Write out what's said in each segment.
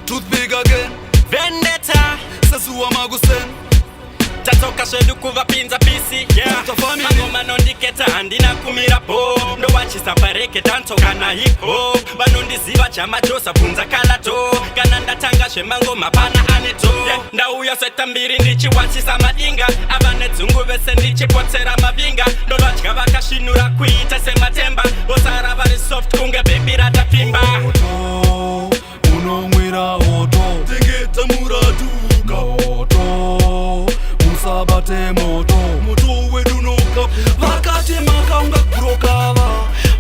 Truth big again. Vendetta Sasuwa Magusen. Tatoka sheduku vapinza pisi Magoma nondiketa andina kumirapo Ndo wachisa pareke tantoka na hip hop Banundi ziva chama josa punza kalato Gananda tanga shemango mapana aneto Ndauya seta mbiri ndichi wachisa madinga Abane zungu vese ndichi potera mavinga Ndo wachika vaka shinura kuita sema temba Osara vari soft kunge baby rata pimba Oto, unomwira oto Tengeta muratuka Oto, usabate moto Moto wedunoka Vakati makaunga kurokava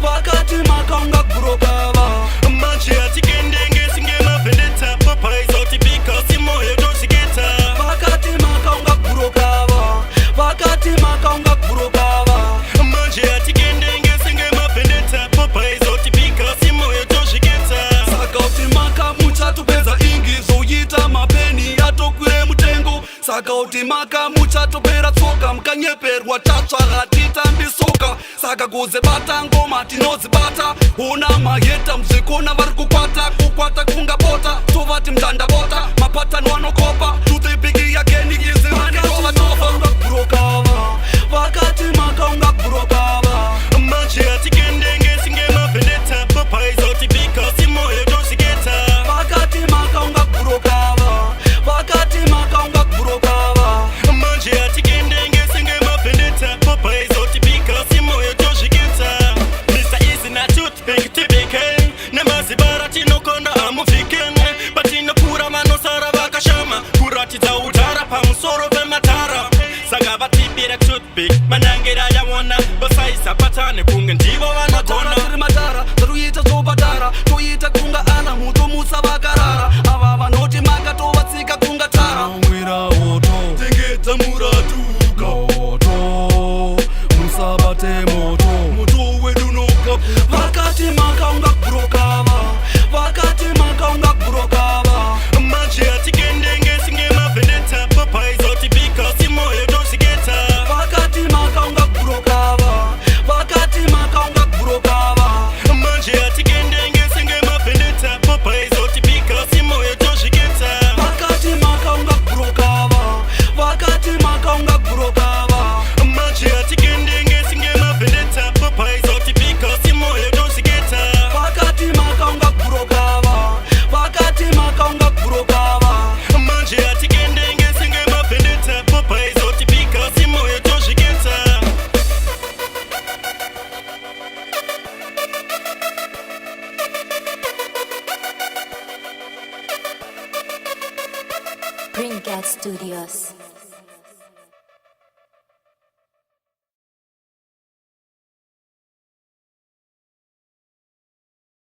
Vakati makaunga kurokava Manchi atikendenge singema vendetta Papa izoti because imoyo doshigeta Vakati makaunga kurokava Vakati makaunga kurokava Manchi atikendenge singema vendetta Papa izoti because imoyo doshigeta Saka uti maka muchatupeza ingi Zoyita mapeni atokwire mutengo Saka uti maka muchatopera tsoka Mkanyeperwa tatsva hatita mbisoka Saka goze bata ngoma tinozibata Una mayeta mzikona vari kukwata Kukwata kunga bota Tovati mtanda bota Mapatano anokopa Truth big again izimani Tova tova unga kurokava Vakati maka unga kurokava Manchi atikendenge singema vendetta Papa izoti because imoyo doshigeta Vakati maka unga kurokava Vakati maka unga kurokava Manchi atikendenge singema vendetta Papa izoti because imoyo doshigeta Mr. Easy na toothpick typical Nemazibara tinokonda amufiken Batino pura manosara vakashama Kurati za udara pa msoro vematara Saga batipire toothpick Manangira ya wana Basaisa patane kunge ndivo wanakona Matara matara Taruita zobadara Toita kunga ana Muto musa vakarara Ava vanoti maka tovatsika kunga tara Mwira oto Tengeta muratuka Oto Musabate moto Moto wedunoka Vakati maka unga kurokava Vakati maka unga kurokava Manchi atikendenge singema vendetta Papa izoti because imoyo doshigeta Vakati maka unga kurokava Vakati maka unga kurokava Manchi atikendenge singema vendetta Papa izoti because imoyo doshigeta Vakati maka unga kurokava Vakati maka unga kurokava Manchi atikendenge singema vendetta Papa izoti because imoyo doshigeta Vakati maka unga kurokava Vakati maka unga kurokava Manchi atikendenge singema vendetta Papa izoti because imoyo doshigeta Green Cat Studios.